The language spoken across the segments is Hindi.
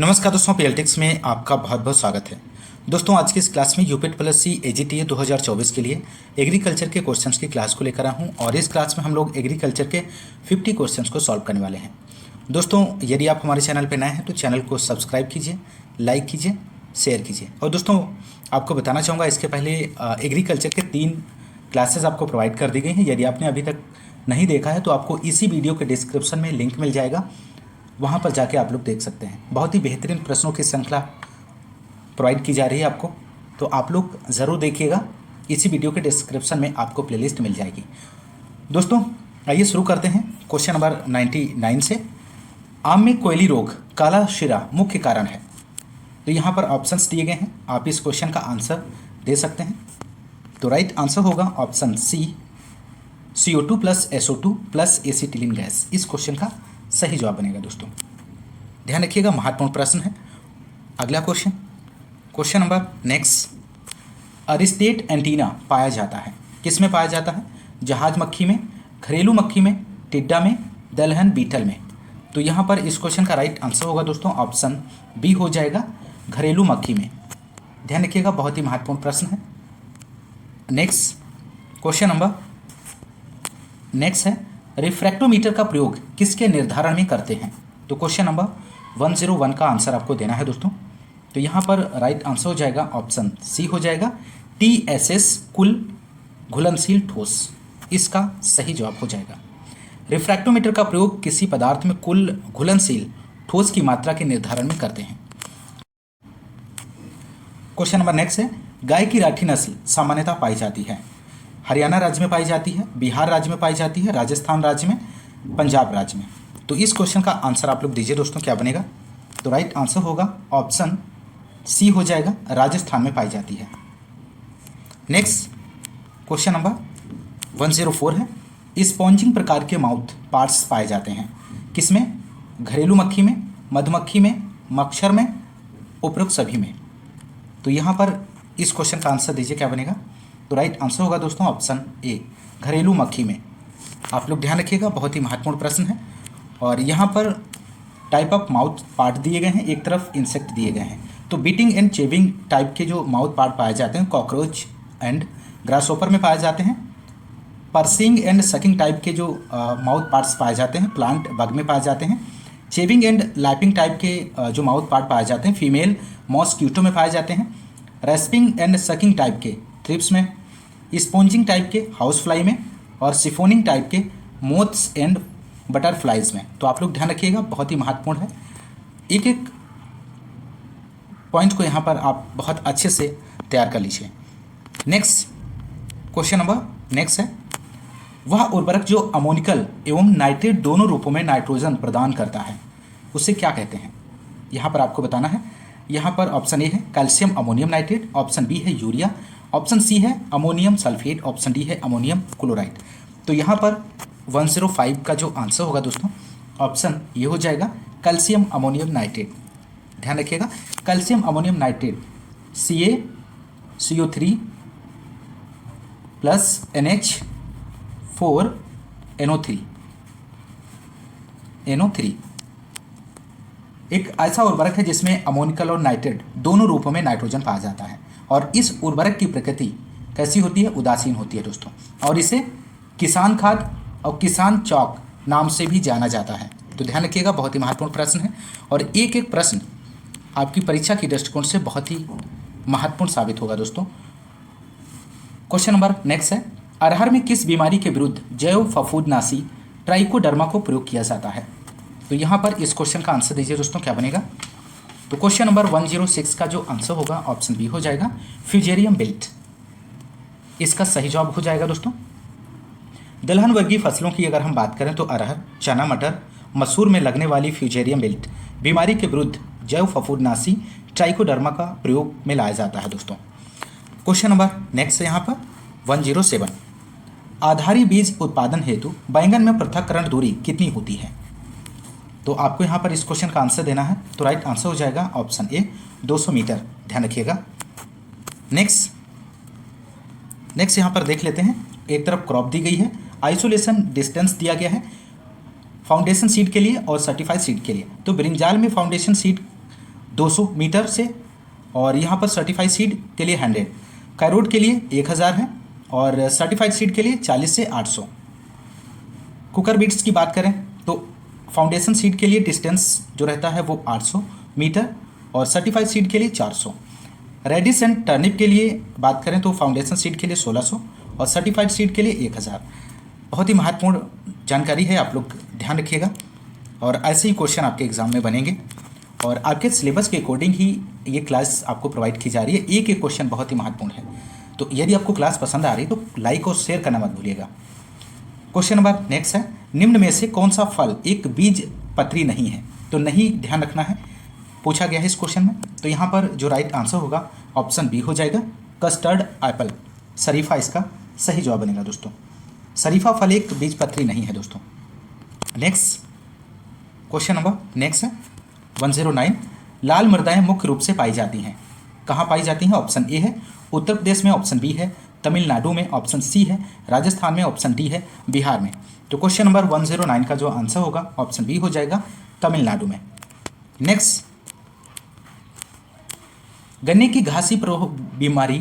नमस्कार दोस्तों, पीएलटिक्स में आपका बहुत बहुत स्वागत है। दोस्तों, आज की इस क्लास में यूपिट प्लस सी एजीटीए 2024 के लिए एग्रीकल्चर के क्वेश्चंस की क्लास को लेकर आया हूं और इस क्लास में हम लोग एग्रीकल्चर के 50 क्वेश्चंस को सॉल्व करने वाले हैं। दोस्तों, यदि आप हमारे चैनल पर नए हैं तो चैनल को सब्सक्राइब कीजिए, लाइक कीजिए, शेयर कीजिए। और दोस्तों, आपको बताना चाहूँगा, इसके पहले एग्रीकल्चर के 3 क्लासेस आपको प्रोवाइड कर दी गई हैं। यदि आपने अभी तक नहीं देखा है तो आपको इसी वीडियो के डिस्क्रिप्शन में लिंक मिल जाएगा, वहाँ पर जाके आप लोग देख सकते हैं। बहुत ही बेहतरीन प्रश्नों की श्रृंखला प्रोवाइड की जा रही है आपको, तो आप लोग ज़रूर देखिएगा। इसी वीडियो के डिस्क्रिप्शन में आपको प्लेलिस्ट मिल जाएगी। दोस्तों, आइए शुरू करते हैं क्वेश्चन नंबर 99 से। आम में कोयली रोग काला शिरा मुख्य कारण है। तो यहाँ पर ऑप्शंस दिए गए हैं, आप इस क्वेश्चन का आंसर दे सकते हैं। तो राइट आंसर होगा option C, CO2 plus SO2 plus acetylene gas. इस क्वेश्चन का सही जवाब बनेगा। दोस्तों, ध्यान रखिएगा, महत्वपूर्ण प्रश्न है। अगला क्वेश्चन नंबर नेक्स्ट। अरिस्टेट एंटीना पाया जाता है, किस में पाया जाता है? जहाज मक्खी में, घरेलू मक्खी में, टिड्डा में, दलहन बीटल में। तो यहाँ पर इस क्वेश्चन का राइट आंसर होगा दोस्तों ऑप्शन बी हो जाएगा, घरेलू मक्खी में। ध्यान रखिएगा, बहुत ही महत्वपूर्ण प्रश्न है। नेक्स्ट है, रिफ्रैक्टोमीटर का प्रयोग किसके निर्धारण में करते हैं? तो क्वेश्चन नंबर 101 का आंसर आपको देना है दोस्तों। तो यहाँ पर राइट आंसर हो जाएगा ऑप्शन सी हो जाएगा, TSS कुल घुलनशील ठोस। इसका सही जवाब हो जाएगा। रिफ्रैक्टोमीटर का प्रयोग किसी पदार्थ में कुल घुलनशील ठोस की मात्रा के निर्धारण में करते हैं। क्वेश्चन नंबर नेक्स्ट है, गाय की राठी नस्ल सामान्यतः पाई जाती है। हरियाणा राज्य में पाई जाती है, बिहार राज्य में पाई जाती है, राजस्थान राज्य में, पंजाब राज्य में। तो इस क्वेश्चन का आंसर आप लोग दीजिए दोस्तों, क्या बनेगा? तो राइट आंसर होगा ऑप्शन सी हो जाएगा, राजस्थान में पाई जाती है। नेक्स्ट क्वेश्चन नंबर 104 है, स्पॉन्जिंग प्रकार के माउथ पार्ट्स पाए जाते हैं, किसमें? घरेलू मक्खी में, मधुमक्खी में, मच्छर में, उपरोक्त सभी में। तो यहाँ पर इस क्वेश्चन का आंसर दीजिए, क्या बनेगा? तो राइट आंसर होगा दोस्तों ऑप्शन ए, घरेलू मक्खी में। आप लोग ध्यान रखिएगा, बहुत ही महत्वपूर्ण प्रश्न है। और यहाँ पर टाइप ऑफ माउथ पार्ट दिए गए हैं, एक तरफ इंसेक्ट दिए गए हैं। तो बीटिंग एंड चेविंग टाइप के जो माउथ पार्ट पाए जाते हैं कॉकरोच एंड ग्रासहोपर में पाए जाते हैं। पर्सिंग एंड सकिंग टाइप के जो माउथ पार्ट्स पाए जाते हैं प्लांट बग में पाए जाते हैं। चेविंग एंड लैपिंग टाइप के जो माउथ पार्ट पाए जाते हैं फीमेल मॉस्क्यूटो में पाए जाते हैं। रेस्पिंग एंड सकिंग टाइप के थ्रिप्स में, स्पॉन्जिंग टाइप के हाउस फ्लाई में, और सिफोनिंग टाइप के मोथ्स एंड बटरफ्लाइज में। तो आप लोग ध्यान रखिएगा, बहुत ही महत्वपूर्ण है। एक एक पॉइंट को यहाँ पर आप बहुत अच्छे से तैयार कर लीजिए। नेक्स्ट क्वेश्चन नंबर नेक्स्ट है, वह उर्वरक जो अमोनिकल एवं नाइट्रेट दोनों रूपों में नाइट्रोजन प्रदान करता है, उसे क्या कहते हैं? यहाँ पर आपको बताना है। यहाँ पर ऑप्शन ए है calcium ammonium nitrate, option B है यूरिया, ऑप्शन सी है अमोनियम सल्फेट, ऑप्शन डी है अमोनियम क्लोराइड। तो यहाँ पर 105 का जो आंसर होगा दोस्तों ऑप्शन ये हो जाएगा, कैल्शियम अमोनियम नाइट्रेट। ध्यान रखिएगा, calcium ammonium nitrate CaCO3 plus NH4NO3 एक ऐसा उर्वरक है जिसमें अमोनिकल और नाइट्रेट दोनों रूपों में नाइट्रोजन पाया जाता है। और इस उर्वरक की प्रकृति कैसी होती है? उदासीन होती है दोस्तों। और इसे किसान खाद और किसान चौक नाम से भी जाना जाता है। तो ध्यान रखिएगा, बहुत ही महत्वपूर्ण प्रश्न है और एक एक प्रश्न आपकी परीक्षा की दृष्टिकोण से बहुत ही महत्वपूर्ण साबित होगा दोस्तों। क्वेश्चन नंबर नेक्स्ट है, अरहर में किस बीमारी के विरुद्ध जैव फफूंदनाशी ट्राइकोडर्मा को प्रयोग किया जाता है? तो यहाँ पर इस क्वेश्चन का आंसर दीजिए दोस्तों, क्या बनेगा? तो क्वेश्चन नंबर 106 का जो आंसर होगा ऑप्शन बी हो जाएगा, फ्यूजेरियम बेल्ट। इसका सही जवाब हो जाएगा दोस्तों। दलहन वर्गीय फसलों की अगर हम बात करें तो अरहर, चना, मटर, मसूर में लगने वाली फ्यूजेरियम बेल्ट बीमारी के विरुद्ध जैव फफूंदनाशी ट्राइकोडर्मा का प्रयोग में लाया जाता है दोस्तों। क्वेश्चन नंबर नेक्स्ट है यहाँ पर 107, आधारी बीज उत्पादन हेतु बैंगन में पृथक्करण दूरी कितनी होती है? तो आपको यहाँ पर इस क्वेश्चन का आंसर देना है। तो राइट आंसर हो जाएगा ऑप्शन ए, 200 मीटर। ध्यान रखिएगा। नेक्स्ट यहाँ पर देख लेते हैं, एक तरफ क्रॉप दी गई है, आइसोलेशन डिस्टेंस दिया गया है फाउंडेशन सीड के लिए और सर्टिफाइड सीड के लिए। तो ब्रिंजाल में फाउंडेशन सीड 200 मीटर से, और यहाँ पर सर्टिफाइड सीड के लिए 100, कैरोट के लिए 1000 है, और सर्टिफाइड सीड के लिए 40 से 800। कुकर बीट्स की बात करें तो फाउंडेशन सीड के लिए डिस्टेंस जो रहता है वो 800 मीटर, और सर्टिफाइड सीड के लिए 400। रेडिस एंड टर्निप के लिए बात करें तो फाउंडेशन सीड के लिए 1600 और सर्टिफाइड सीड के लिए 1000। बहुत ही महत्वपूर्ण जानकारी है, आप लोग ध्यान रखिएगा, और ऐसे ही क्वेश्चन आपके एग्जाम में बनेंगे, और आपके सिलेबस के अकॉर्डिंग ही ये क्लास आपको प्रोवाइड की जा रही है। एक एक क्वेश्चन बहुत ही महत्वपूर्ण है, तो यदि आपको क्लास पसंद आ रही है तो लाइक और शेयर करना मत भूलिएगा। क्वेश्चन नंबर नेक्स्ट है, निम्न में से कौन सा फल एक बीज पत्री नहीं है? तो नहीं ध्यान रखना है, पूछा गया है इस क्वेश्चन में। तो यहाँ पर जो राइट आंसर होगा ऑप्शन बी हो जाएगा, कस्टर्ड एप्पल। शरीफा इसका सही जवाब बनेगा दोस्तों। शरीफा फल एक बीज पत्री नहीं है दोस्तों। नेक्स्ट क्वेश्चन नंबर नेक्स्ट है 109, लाल मृदाएं मुख्य रूप से पाई जाती हैं, कहाँ पाई जाती हैं? ऑप्शन ए है उत्तर प्रदेश में, ऑप्शन बी है तमिलनाडु में, ऑप्शन सी है राजस्थान में, ऑप्शन डी है बिहार में। तो क्वेश्चन नंबर 109 का जो आंसर होगा ऑप्शन बी हो जाएगा, तमिलनाडु में। नेक्स्ट, गन्ने की घासी बीमारी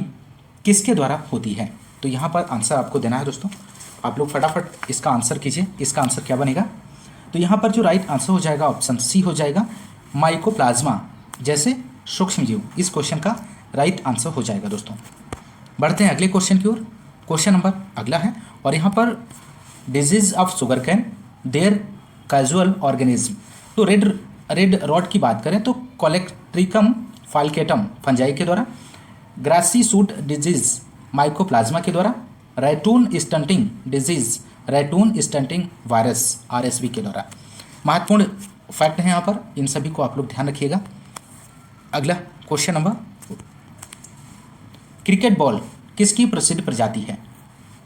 किसके द्वारा होती है? तो यहाँ पर आंसर आपको देना है दोस्तों, आप लोग फटाफट इसका आंसर कीजिए। इसका आंसर क्या बनेगा? तो यहाँ पर जो राइट आंसर हो जाएगा ऑप्शन सी हो जाएगा, माइकोप्लाज्मा जैसे सूक्ष्म जीव। इस क्वेश्चन का राइट आंसर हो जाएगा दोस्तों। बढ़ते हैं अगले क्वेश्चन की ओर। क्वेश्चन नंबर अगला है, और यहाँ पर disease of sugarcane their causal organism. तो रेड रॉड की बात करें तो कोलेक्ट्रिकम फाल्केटम फंजाई के द्वारा, ग्रासी सूट डिजीज माइकोप्लाज्मा के द्वारा, ratoon stunting disease ratoon stunting virus RSV के द्वारा। महत्वपूर्ण फैक्ट है यहाँ पर, इन सभी को आप लोग ध्यान रखिएगा। अगला क्वेश्चन नंबर, क्रिकेट बॉल किसकी प्रसिद्ध प्रजाति है?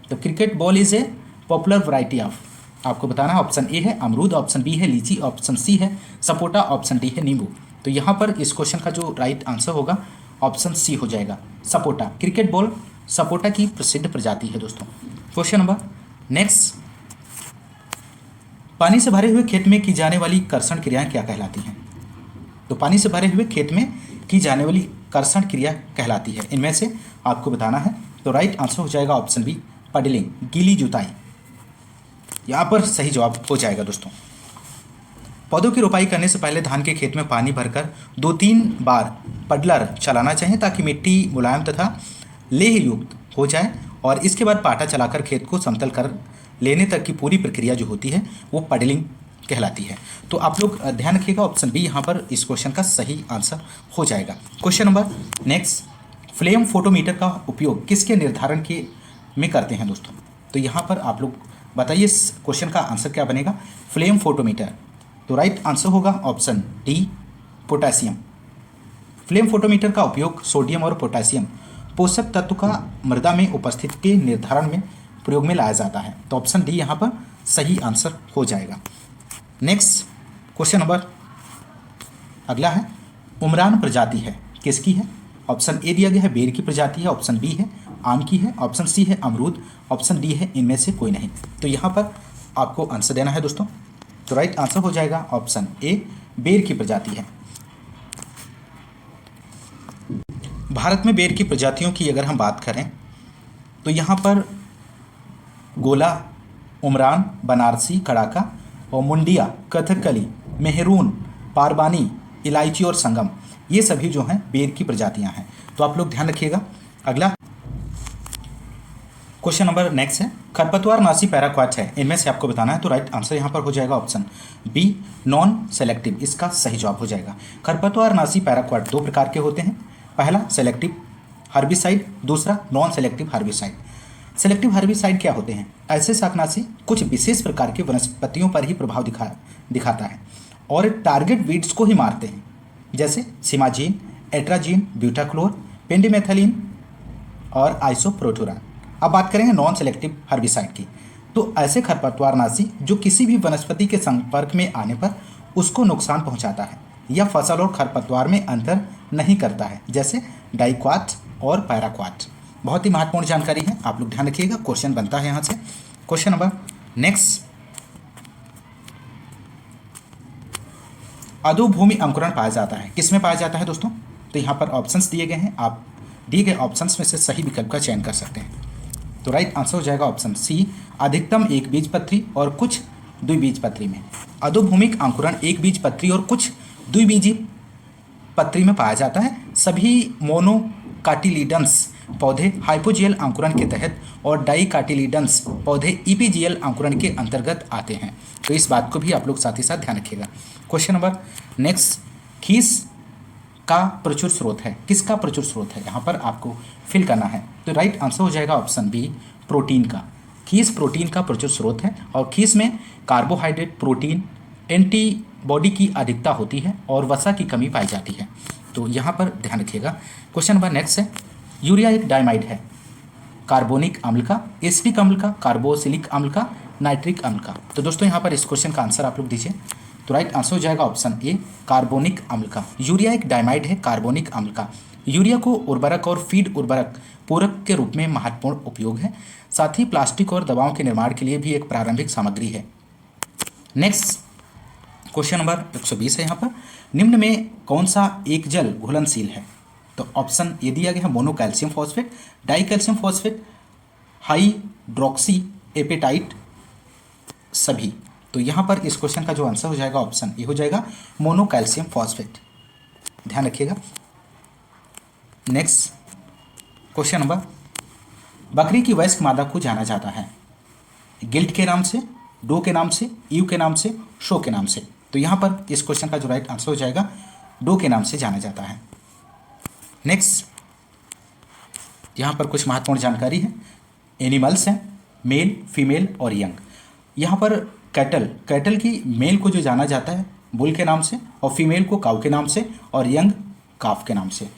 तो cricket ball is a popular variety of, आपको बताना है। ऑप्शन ए है अमरूद, ऑप्शन बी है लीची, ऑप्शन सी है सपोटा, ऑप्शन डी है नींबू। तो यहाँ पर इस क्वेश्चन का जो राइट आंसर होगा ऑप्शन सी हो जाएगा, सपोटा। क्रिकेट बॉल सपोटा की प्रसिद्ध प्रजाति है दोस्तों। क्वेश्चन नंबर नेक्स्ट, पानी से भरे हुए खेत में की जाने वाली कर्षण क्रियाएं क्या कहलाती हैं? तो पानी से भरे हुए खेत में की जाने वाली कर्षण क्रिया कहलाती है, इनमें से आपको बताना है। तो राइट आंसर हो जाएगा ऑप्शन बी, पडलिंग, गीली जुताई। यहाँ पर सही जवाब हो जाएगा दोस्तों। पौधों की रोपाई करने से पहले धान के खेत में पानी भरकर 2-3 बार पडलर चलाना चाहिए ताकि मिट्टी मुलायम तथा लेह युक्त हो जाए, और इसके बाद पाटा चलाकर खेत को समतल कर लेने तक की पूरी प्रक्रिया जो होती है वो पडलिंग कहलाती है। तो आप लोग ध्यान रखिएगा, ऑप्शन बी यहाँ पर इस क्वेश्चन का सही आंसर हो जाएगा। Question number next, flame photometer का उपयोग किसके निर्धारण के में करते हैं दोस्तों? तो यहाँ पर आप लोग बताइए इस क्वेश्चन का आंसर क्या बनेगा? Flame photometer. तो राइट आंसर होगा option D, potassium. Flame photometer का उपयोग सोडियम और पोटेशियम पोषक तत्व का मृदा में उपस्थित के निर्धारण में प्रयोग में लाया जाता है। तो ऑप्शन डी यहाँ पर सही आंसर हो जाएगा। नेक्स्ट क्वेश्चन नंबर अगला है, उमरान प्रजाति है किसकी है? ऑप्शन ए दिया गया है बेर की प्रजाति है, ऑप्शन बी है आम की है, ऑप्शन सी है अमरूद, ऑप्शन डी है इनमें से कोई नहीं। तो यहाँ पर आपको आंसर देना है दोस्तों। तो राइट आंसर हो जाएगा ऑप्शन ए, बेर की प्रजाति है। भारत में बेर की प्रजातियों की अगर हम बात करें तो यहाँ पर गोला, उमरान, बनारसी, कड़ाका और मुंडिया, कथकली, मेहरून, पारबानी, इलायची और संगम, ये सभी जो हैं बेर की प्रजातियां हैं। तो आप लोग ध्यान रखिएगा। अगला क्वेश्चन नंबर नेक्स्ट है, खरपतवार नाशी पैराक्वाट है, इनमें से आपको बताना है। तो राइट आंसर यहाँ पर हो जाएगा ऑप्शन बी, नॉन सेलेक्टिव, इसका सही जवाब हो जाएगा। खरपतवार नाशी पैराक्वाट 2 प्रकार के होते हैं, पहला सेलेक्टिव हर्बिसाइड, दूसरा non selective herbicide. Selective herbicide क्या होते हैं? ऐसे शाकनाशी कुछ विशेष प्रकार के वनस्पतियों पर ही प्रभाव दिखाता है और टारगेट वीड्स को ही मारते हैं, जैसे सिमाजीन, एट्राजीन, ब्यूटाक्लोर, पेंडिमेथलिन और आइसोप्रोटोरान। अब बात करेंगे नॉन सेलेक्टिव हर्बिसाइड की। तो ऐसे खरपतवारनाशी जो किसी भी वनस्पति के संपर्क में आने पर उसको नुकसान पहुंचाता है या फसल और खरपतवार में अंतर नहीं करता है, जैसे डाइक्वाट और पैराक्वाट। बहुत ही महत्वपूर्ण जानकारी है, आप लोग ध्यान रखिएगा, क्वेश्चन बनता है यहाँ से। क्वेश्चन नंबर नेक्स्ट, अधोभूमि अंकुरण पाया जाता है, किस में पाया जाता है दोस्तों? तो यहाँ पर ऑप्शंस दिए गए हैं, आप दिए गए ऑप्शंस में से सही विकल्प का चयन कर सकते हैं। तो राइट आंसर हो जाएगा ऑप्शन सी, अधिकतम एक बीजपत्री और कुछ द्विबीजपत्री में। अधोभूमिक अंकुरण एक बीजपत्री और कुछ द्विबीजी पत्री में पाया जाता है। सभी मोनोकाटिलिडन्स पौधे हाइपोजियल अंकुरण के तहत और डाइकाटिलिडन्स पौधे इपीजियल अंकुरण के अंतर्गत आते हैं। तो इस बात को भी आप लोग साथ ही साथ ध्यान रखिएगा। क्वेश्चन नंबर नेक्स्ट, खीस का प्रचुर स्रोत है, किसका प्रचुर स्रोत है, यहाँ पर आपको फिल करना है। तो राइट आंसर हो जाएगा ऑप्शन बी, प्रोटीन का। खीस प्रोटीन का प्रचुर स्रोत है और खीस में कार्बोहाइड्रेट, प्रोटीन, एंटीबॉडी की अधिकता होती है और वसा की कमी पाई जाती है। तो यहाँ पर ध्यान रखिएगा। क्वेश्चन नंबर नेक्स्ट है, यूरिया एक डाइमाइड है, कार्बोनिक अम्ल का, एसिटिक अम्ल का, कार्बोसिलिक अम्ल का, नाइट्रिक अम्ल का। तो दोस्तों यहाँ पर इस क्वेश्चन का आंसर आप लोग दीजिए। तो राइट आंसर हो जाएगा ऑप्शन ए, कार्बोनिक अम्ल का। यूरिया एक डाइमाइड है, कार्बोनिक अम्ल का। यूरिया को उर्वरक और फीड उर्वरक पूरक के रूप में महत्वपूर्ण उपयोग है। साथ ही प्लास्टिक और दवाओं के निर्माण के लिए भी एक प्रारंभिक सामग्री है। नेक्स्ट क्वेश्चन नंबर 120 है यहाँ पर, निम्न में कौन सा एक जल घुलनशील है? तो ऑप्शन ये दिया गया है, monocalcium phosphate, dicalcium phosphate, hydroxyapatite, सभी। तो यहाँ पर इस क्वेश्चन का जो आंसर हो जाएगा ऑप्शन ए हो जाएगा, मोनो कैल्शियम फॉस्फेट। ध्यान रखिएगा। नेक्स्ट क्वेश्चन नंबर, बकरी की वयस्क मादा को जाना जाता है गिल्ट के नाम से, डो के नाम से, ईव के नाम से, शो के नाम से। तो यहाँ पर इस क्वेश्चन का जो राइट आंसर हो जाएगा, डो के नाम से जाना जाता है। नेक्स्ट यहाँ पर कुछ महत्वपूर्ण जानकारी है। एनिमल्स हैं, मेल, फीमेल और यंग। यहाँ पर कैटल की मेल को जो जाना जाता है बुल के नाम से, और फीमेल को काऊ के नाम से, और यंग काफ के नाम से।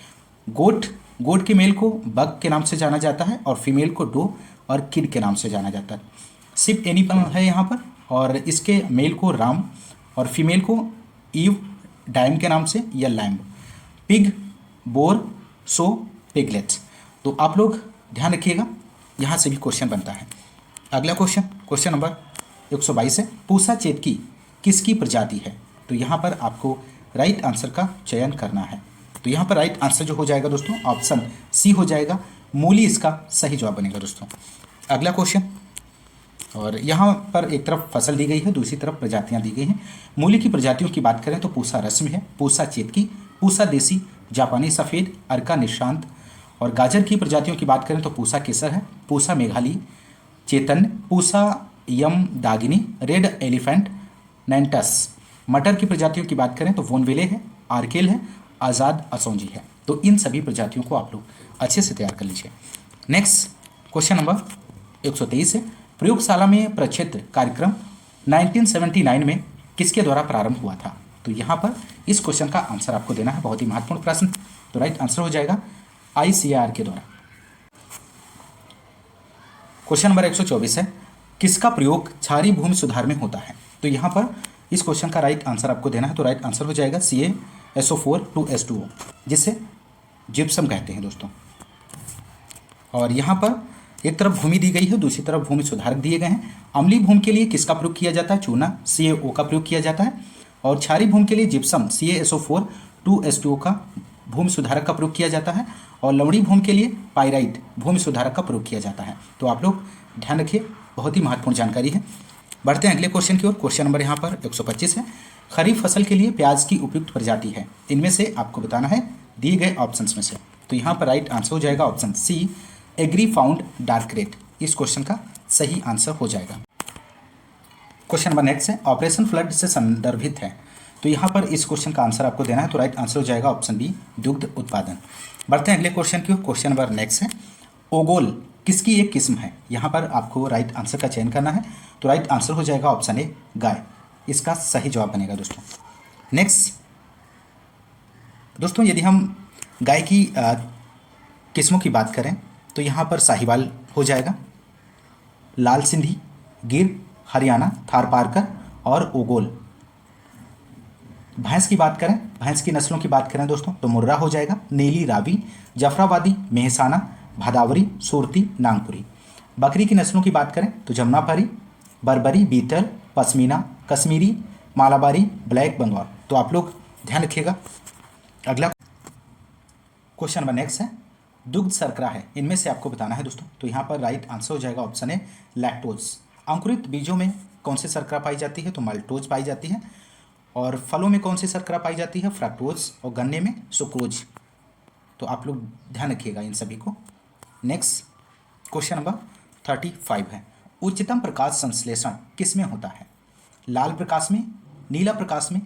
गोट की मेल को बग के नाम से जाना जाता है और फीमेल को डो और किड के नाम से जाना जाता है। सिप एनिमल है यहाँ पर, और इसके मेल को राम और फीमेल को ईव डाइम के नाम से या लैम्ब। पिग, बोर, सो, पिगलेट्स। तो आप लोग ध्यान रखिएगा, यहाँ से भी क्वेश्चन बनता है। अगला क्वेश्चन नंबर 122 है, पूसा चेतकी किसकी प्रजाति है? तो यहाँ पर आपको राइट आंसर का चयन करना है। तो यहाँ पर राइट आंसर जो हो जाएगा दोस्तों, ऑप्शन सी हो जाएगा, मूली इसका सही जवाब बनेगा दोस्तों। अगला क्वेश्चन, और यहाँ पर एक तरफ फसल दी गई है, दूसरी तरफ प्रजातियाँ दी गई हैं। मूली की प्रजातियों की बात करें तो पूसा रश्मि है, पूसा चेतकी, पूसा देसी, जापानी सफ़ेद, अर्का निशांत। और गाजर की प्रजातियों की बात करें तो पूसा केसर है, पूसा मेघाली, चेतन्य, पूसा यम दागिनी, रेड एलिफेंट, नैंटस। मटर की प्रजातियों की बात करें तो वोनविले है, आर्केल है, आज़ाद असौंजी है। तो इन सभी प्रजातियों को आप लोग अच्छे से तैयार कर लीजिए। नेक्स्ट क्वेश्चन नंबर 123 है, प्रयोगशाला में प्रक्षेत्र कार्यक्रम 1979 में किसके द्वारा प्रारंभ हुआ था? तो यहाँ पर इस क्वेश्चन का आंसर आपको देना है, बहुत ही महत्वपूर्ण प्रश्न। तो राइट आंसर हो जाएगा ICAR के द्वारा। क्वेश्चन नंबर 124 है, किसका प्रयोग क्षारीय भूमि सुधार में होता है? तो यहाँ पर इस क्वेश्चन का राइट आंसर आपको देना है। तो राइट आंसर हो जाएगा CaSO4 2H2O, जिसे जिप्सम कहते हैं दोस्तों। और यहाँ पर एक तरफ भूमि दी गई है, दूसरी तरफ भूमि सुधारक दिए गए हैं। अम्लीय भूमि के लिए किसका प्रयोग किया जाता है? चूना, CaO का प्रयोग किया जाता है। और क्षारीय भूमि के लिए जिप्सम, CaSO4 2H2O का भूमि सुधारक का प्रयोग किया जाता है। और लवणीय भूमि के लिए पाइराइट भूमि सुधारक का प्रयोग किया जाता है। तो आप लोग ध्यान रखिए, बहुत ही महत्वपूर्ण जानकारी है। बढ़ते हैं अगले क्वेश्चन की ओर। क्वेश्चन नंबर यहाँ पर 125 है, खरीफ फसल के लिए प्याज की उपयुक्त प्रजाति है, इनमें से आपको बताना है दिए गए ऑप्शंस में से। तो यहाँ पर राइट आंसर हो जाएगा option C, Agrifound dark red. इस क्वेश्चन का सही आंसर हो जाएगा। क्वेश्चन नंबर नेक्स्ट है, ऑपरेशन फ्लड से संदर्भित है। तो यहाँ पर इस क्वेश्चन का आंसर आपको देना है। तो राइट आंसर हो जाएगा ऑप्शन बी, दुग्ध उत्पादन। बढ़ते हैं अगले क्वेश्चन की ओर। क्वेश्चन नंबर नेक्स्ट है, ओगोल किसकी एक किस्म है? यहाँ पर आपको राइट आंसर का चयन करना है। तो राइट आंसर हो जाएगा ऑप्शन ए, गाय। इसका सही जवाब बनेगा दोस्तों। नेक्स्ट दोस्तों, यदि हम गाय की किस्मों की बात करें तो यहाँ पर साहिवाल हो जाएगा, लाल सिंधी, गिर, हरियाणा, थारपारकर और ओगोल। भैंस की बात करें, भैंस की नस्लों की बात करें दोस्तों तो मुर्रा हो जाएगा, नीली, रावी, जफराबादी, मेहसाना, भदावरी, सूरती, नागपुरी। बकरी की नस्लों की बात करें तो जमुनापारी, बर्बरी, बीटल, पश्मीना, कश्मीरी, मालाबारी, ब्लैक बंगाल। तो आप लोग ध्यान रखिएगा। अगला क्वेश्चन नंबर नेक्स्ट है, दुग्ध शर्करा है, इनमें से आपको बताना है दोस्तों। तो यहाँ पर राइट आंसर हो जाएगा ऑप्शन है लैक्टोज। अंकुरित बीजों में कौन सी शर्करा पाई जाती है? तो माल्टोज पाई जाती है। और फलों में कौन सी शर्करा पाई जाती है? फ्रक्टोज। और गन्ने में सुक्रोज। तो आप लोग ध्यान रखिएगा इन सभी को। नेक्स्ट क्वेश्चन नंबर 35 है, उच्चतम प्रकाश संश्लेषण किस में होता है? लाल प्रकाश में, नीला प्रकाश में,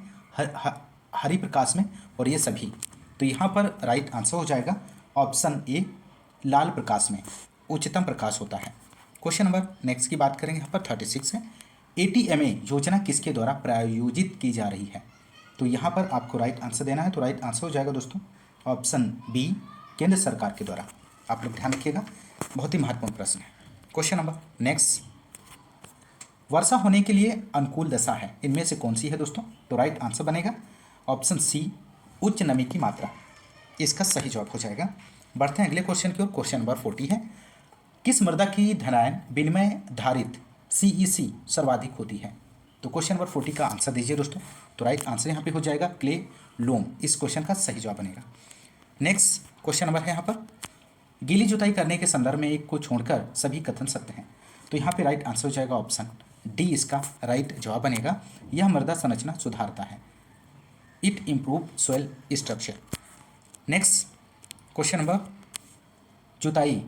हरी प्रकाश में, और ये सभी। तो यहाँ पर राइट आंसर हो जाएगा ऑप्शन ए, लाल प्रकाश में उच्चतम प्रकाश होता है। क्वेश्चन नंबर नेक्स्ट की बात करेंगे, यहाँ पर 36 है, ATMA योजना किसके द्वारा प्रायोजित की जा रही है? तो यहाँ पर आपको राइट आंसर देना है। तो राइट आंसर हो जाएगा दोस्तों ऑप्शन बी, केंद्र सरकार के द्वारा। आप लोग ध्यान रखिएगा, बहुत ही महत्वपूर्ण प्रश्न है। क्वेश्चन नंबर नेक्स्ट, वर्षा होने के लिए अनुकूल दशा है, इनमें से कौन सी है दोस्तों? तो राइट आंसर बनेगा ऑप्शन सी, उच्च नमी की मात्रा, इसका सही जवाब हो जाएगा। बढ़ते हैं अगले क्वेश्चन की ओर। क्वेश्चन नंबर 40 है, किस मृदा की ढलान विनिमय धारित CEC सर्वाधिक होती है? तो क्वेश्चन नंबर 40 का आंसर दीजिए दोस्तों। तो राइट आंसर यहाँ पे हो जाएगा क्ले लोम, इस क्वेश्चन का सही जवाब बनेगा। नेक्स्ट क्वेश्चन नंबर है यहाँ पर, गीली जुताई करने के संदर्भ में एक को छोड़कर सभी कथन सत्य हैं। तो यहाँ पे राइट आंसर हो जाएगा ऑप्शन डी, इसका राइट जवाब बनेगा। यह मृदा संरचना सुधारता है, it improve soil structure. Next question number, जुताई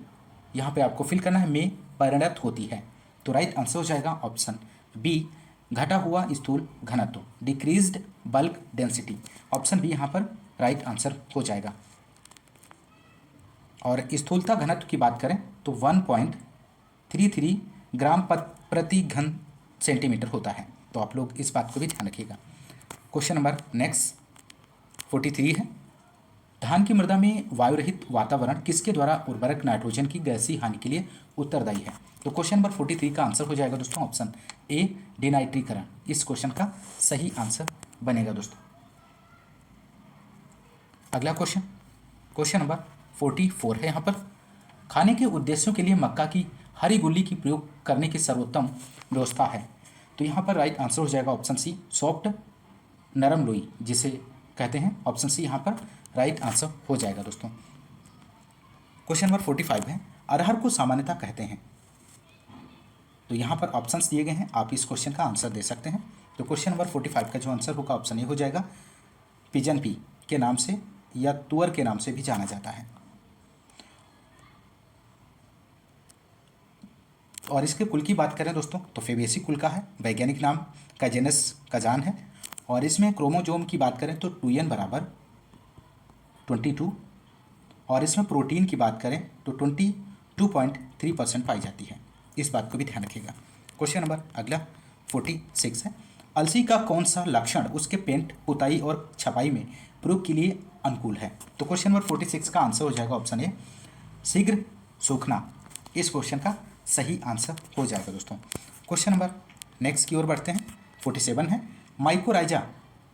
यहाँ पे आपको फिल करना है में परिणत होती है। तो राइट आंसर हो जाएगा ऑप्शन बी, घटा हुआ स्थूल घनत्व, decreased bulk density. Option B यहाँ पर राइट आंसर हो जाएगा। और स्थूलता घनत्व की बात करें तो 1.33 ग्राम प्रति घन सेंटीमीटर होता है। तो आप लोग इस बात को भी ध्यान रखिएगा। क्वेश्चन नंबर नेक्स्ट 43 है, धान की मृदा में वायु रहित वातावरण किसके द्वारा उर्वरक नाइट्रोजन की गैसीय हानि के लिए उत्तरदायी है? तो क्वेश्चन नंबर 43 का आंसर हो जाएगा दोस्तों ऑप्शन ए, डिनाइट्रीकरण। इस क्वेश्चन का सही आंसर बनेगा दोस्तों। अगला क्वेश्चन, क्वेश्चन नंबर 44 है यहाँ पर, खाने के उद्देश्यों के लिए मक्का की हरी गुल्ली की प्रयोग करने की सर्वोत्तम व्यवस्था है। तो यहाँ पर राइट आंसर हो जाएगा ऑप्शन सी, सॉफ्ट नरम लोई जिसे कहते हैं। ऑप्शन सी यहाँ पर राइट आंसर हो जाएगा दोस्तों। क्वेश्चन नंबर 45 है, अरहर को सामान्यतः कहते हैं। तो यहाँ पर ऑप्शंस दिए गए हैं, आप इस क्वेश्चन का आंसर दे सकते हैं। तो क्वेश्चन नंबर 45 का जो आंसर होगा ऑप्शन ए हो जाएगा, पिजन पी के नाम से या तुअर के नाम से भी जाना जाता है। और इसके कुल की बात करें दोस्तों तो फेबेसी कुल का है, वैज्ञानिक नाम का जेनस कजान है। और इसमें क्रोमोजोम की बात करें तो 2n बराबर 22, और इसमें प्रोटीन की बात करें तो 22.3% पाई जाती है। इस बात को भी ध्यान रखिएगा। क्वेश्चन नंबर अगला 46 है, अलसी का कौन सा लक्षण उसके पेंट, पुताई और छपाई में प्रयोग के लिए अनुकूल है? तो क्वेश्चन नंबर 46 का आंसर हो जाएगा ऑप्शन ए, शीघ्र सूखना। इस क्वेश्चन का सही आंसर हो जाएगा दोस्तों। क्वेश्चन नंबर नेक्स्ट की ओर बढ़ते हैं। 47 है, माइकोराइजा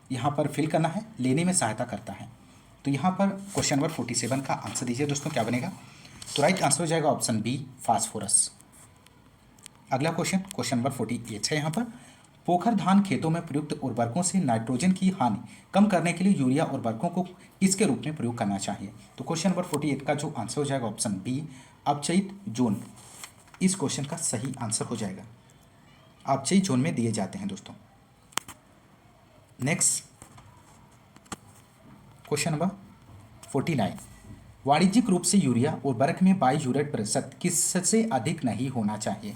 यहाँ पर फिल करना है, लेने में सहायता करता है। तो यहाँ पर क्वेश्चन नंबर 47 का आंसर दीजिए दोस्तों, क्या बनेगा? तो राइट आंसर हो जाएगा ऑप्शन बी, फास्फोरस। अगला क्वेश्चन, क्वेश्चन नंबर 48 है यहाँ पर, पोखर धान खेतों में प्रयुक्त उर्वरकों से नाइट्रोजन की हानि कम करने के लिए यूरिया उर्वरकों को किसके रूप में प्रयोग करना चाहिए? तो क्वेश्चन नंबर 48 का जो आंसर हो जाएगा ऑप्शन बी, अपचयित जोन। इस क्वेश्चन का सही आंसर हो जाएगा, अपचयी जोन में दिए जाते हैं दोस्तों। नेक्स्ट क्वेश्चन नंबर 49, वाणिज्यिक रूप से यूरिया उर्वरक में बाईयूरेट प्रतिशत किससे अधिक नहीं होना चाहिए?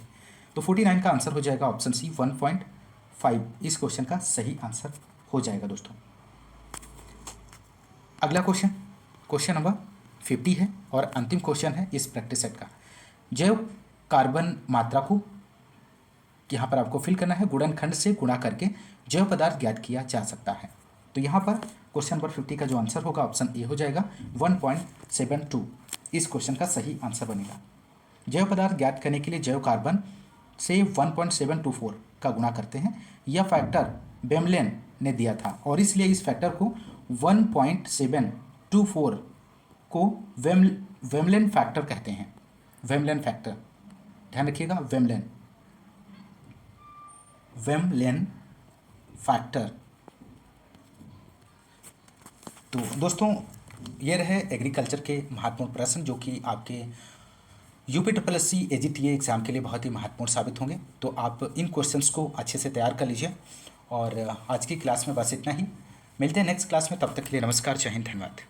तो 49 का आंसर हो जाएगा ऑप्शन सी, 1.5। इस क्वेश्चन का सही आंसर हो जाएगा दोस्तों। अगला क्वेश्चन, क्वेश्चन नंबर 50 है और अंतिम क्वेश्चन है इस प्रैक्टिस सेट का। जैव कार्बन मात्रा को यहाँ पर आपको फिल करना है, गुणनखंड से गुणा करके जैव पदार्थ ज्ञात किया जा सकता है। तो यहाँ पर क्वेश्चन नंबर 50 का जो आंसर होगा ऑप्शन ए हो जाएगा 1.72। इस क्वेश्चन का सही आंसर बनेगा। जैव पदार्थ ज्ञात करने के लिए जैव कार्बन से 1.724 का गुणा करते हैं। यह फैक्टर बेमलेन ने दिया था और इसलिए इस फैक्टर को 1.724 को वेमलेन फैक्टर कहते हैं। वेमलेन फैक्टर, ध्यान रखिएगा, वेमलेन फैक्टर तो दोस्तों ये रहे एग्रीकल्चर के महत्वपूर्ण प्रश्न जो कि आपके UPSSC AGTA एग्ज़ाम के लिए बहुत ही महत्वपूर्ण साबित होंगे। तो आप इन क्वेश्चंस को अच्छे से तैयार कर लीजिए। और आज की क्लास में बस इतना ही। मिलते हैं नेक्स्ट क्लास में, तब तक के लिए नमस्कार, जय हिंद, धन्यवाद।